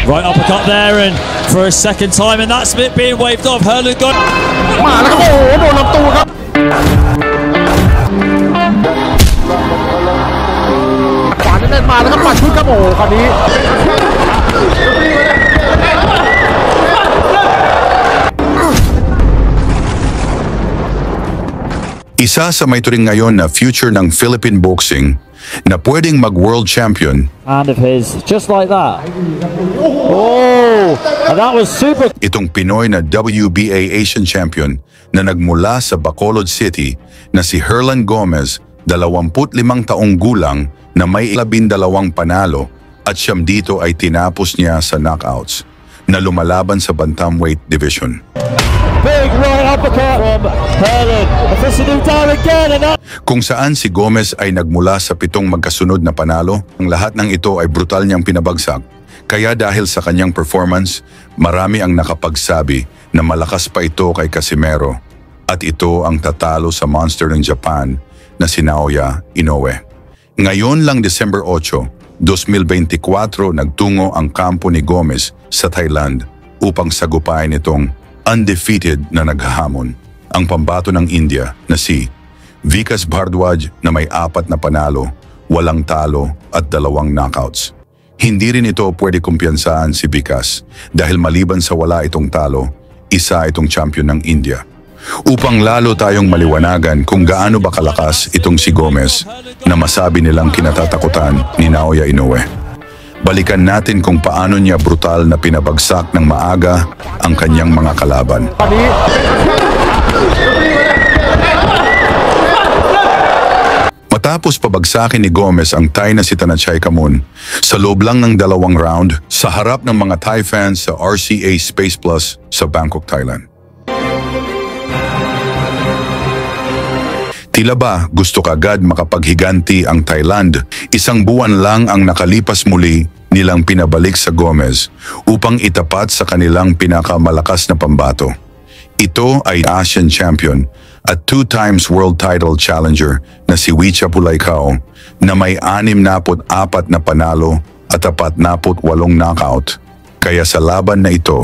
Right uppercut there, and for a second time, and that's it being waved off. Herland got. มาแล้วครับโอ้โหโดนลำตัวครับขวาแน่นๆมาแล้วครับหมัดชุดครับโอ้โหคราวนี้ Isa sa may turing ngayon na future ng Philippine boxing na pwedeng mag-world champion. Hand of his, just like that. Oh, and that was super. Itong Pinoy na WBA Asian champion na nagmula sa Bacolod City na si Herland Gomez, 25 taong gulang na may 12 panalo at siyam dito ay tinapos niya sa knockouts na lumalaban sa bantamweight division. Big right uppercut from Herland. Down again, and Kung saan si Gomez ay nagmula sa 7 magkasunod na panalo, ang lahat ng ito ay brutal niyang pinabagsak. Kaya dahil sa kanyang performance, marami ang nakapagsabi na malakas pa ito kay Casimero. At ito ang tatalo sa monster ng Japan na si Naoya Inoue. Ngayon lang December 8, 2024 nagtungo ang kampo ni Gomez sa Thailand upang sagupain itong undefeated na naghahamon, ang pambato ng India na si Vikas Bhardwaj na may 4 na panalo, walang talo at 2 knockouts. Hindi rin ito pwede kumpiyansahan si Vikas dahil maliban sa wala itong talo, isa itong champion ng India. Upang lalo tayong maliwanagan kung gaano ba kalakas itong si Gomez na masabi nilang kinatatakutan ni Naoya Inoue. Balikan natin kung paano niya brutal na pinabagsak ng maaga ang kanyang mga kalaban. Matapos pabagsakin ni Gomez ang Thai na si Thanachai Kamun sa loob lang ng 2 round sa harap ng mga Thai fans sa RCA Space Plus sa Bangkok, Thailand. Tila ba gusto kagad makapaghiganti ang Thailand? 1 buwan lang ang nakalipas muli nilang pinabalik sa Gomez upang itapat sa kanilang pinakamalakas na pambato. Ito ay Asian champion at 2 times world title challenger na si Wicha Pulaikao na may 64 na panalo at 48 knockout. Kaya sa laban na ito,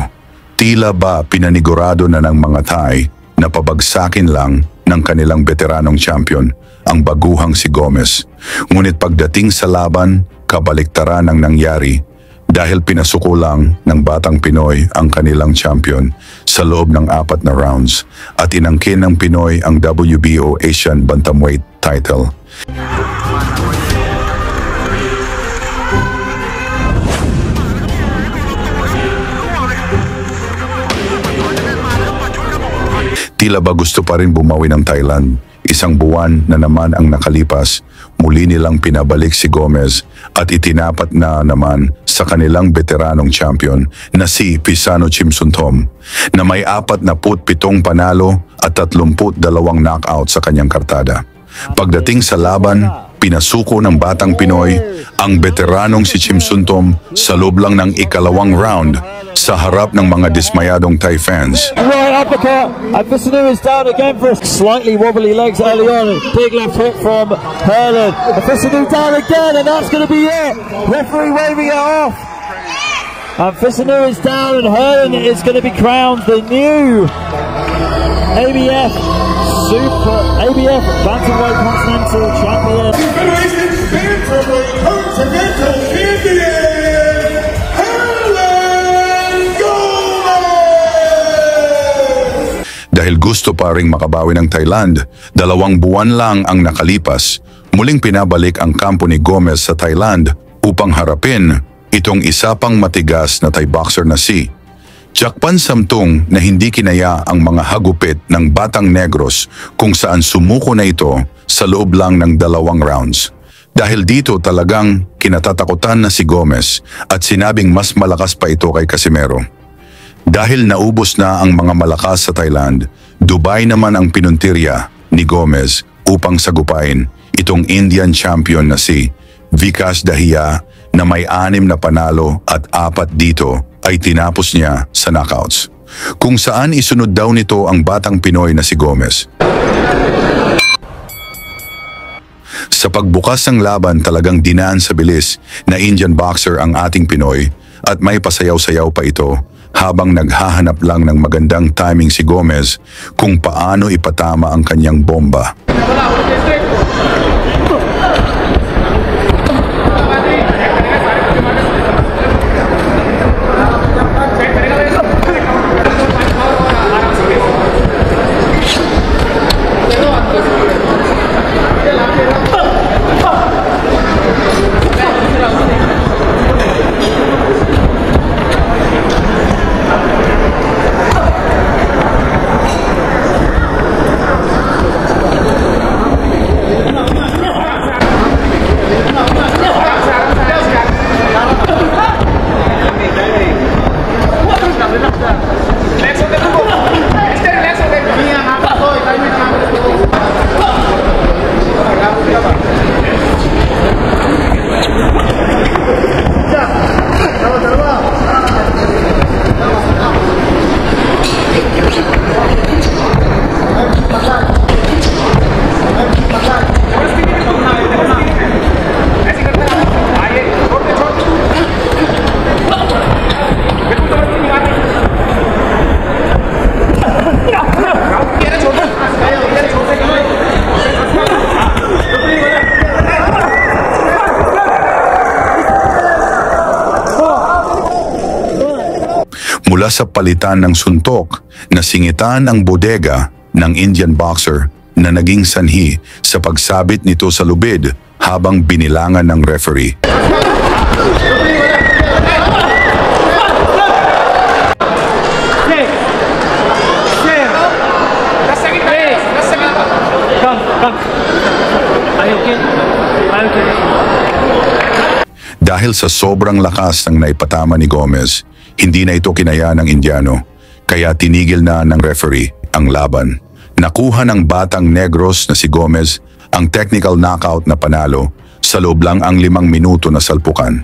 tila ba pinanigurado na ng mga Thai na pabagsakin lang ng kanilang veteranong champion, ang baguhang si Gomez. Ngunit pagdating sa laban, kabaliktaran ang nangyari dahil pinasuko lang ng batang Pinoy ang kanilang champion sa loob ng 4 na rounds at inangkin ng Pinoy ang WBO Asian Bantamweight title. Tila ba gusto pa rin bumawi ng Thailand? 1 buwan na naman ang nakalipas, muli nilang pinabalik si Gomez at itinapat na naman sa kanilang veteranong champion na si Pisano Chimsuntom na may 47 panalo at 32 knockout sa kanyang kartada. Pagdating sa laban, pinasuko ng batang Pinoy ang veteranong si Chimsuntom sa loob lang ng 2nd round sa harap ng mga dismayadong Thai fans. Right uppercut, and Visanu is down again for slightly wobbly legs early on. Big left hook from Herland. Visanu down again, and that's going to be it. Referee waving it off. And Visanu is down, and Herland is going to be crowned the new ABF Bantamweight Continental Champion. Bantamweight Continental Champion. Dahil gusto pa ring makabawi ng Thailand, 2 buwan lang ang nakalipas, muling pinabalik ang kampo ni Gomez sa Thailand upang harapin itong isa pang matigas na Thai boxer na si Jakpan Samtung na hindi kinaya ang mga hagupit ng Batang Negros kung saan sumuko na ito sa loob lang ng 2 rounds. Dahil dito talagang kinatatakutan na si Gomez at sinabing mas malakas pa ito kay Casimero. Dahil naubos na ang mga malakas sa Thailand, Dubai naman ang pinuntirya ni Gomez upang sagupain itong Indian champion na si Vikas Dahiya na may 6 na panalo at 4 dito ay tinapos niya sa knockouts. Kung saan isunod daw nito ang batang Pinoy na si Gomez. Sa pagbukas ng laban talagang dinaan sa bilis na Indian boxer ang ating Pinoy At may pasayaw-sayaw pa ito habang naghahanap lang ng magandang timing si Gomez kung paano ipatama ang kanyang bomba. Mula sa palitan ng suntok, nasingitan ang bodega ng Indian boxer na naging sanhi sa pagsabit nito sa lubid habang binilangan ng referee. Dahil sa sobrang lakas ng naipatama ni Gomez, hindi na ito kinaya ng Indiano, kaya tinigil na ng referee ang laban. Nakuha ng batang Negros na si Gomez ang technical knockout na panalo sa loob lang ang 5 minuto na salpukan.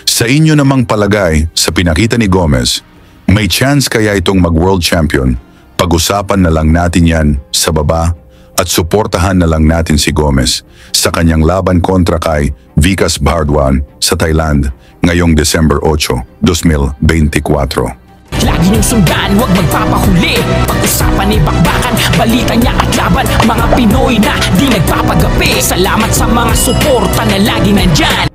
Sa inyo namang palagay sa pinakita ni Gomez, may chance kaya itong mag-world champion? Pag-usapan na lang natin yan sa baba at suportahan na lang natin si Gomez sa kanyang laban kontra kay Vikas Bhardwan sa Thailand ngayong December 8, 2024. Lagi niyong sundan, huwag magpapahuli. Pag-usapan ay bakbakan, balita niya at laban. Mga Pinoy na di nagpapagapi. Salamat sa mga suporta na lagi nandyan.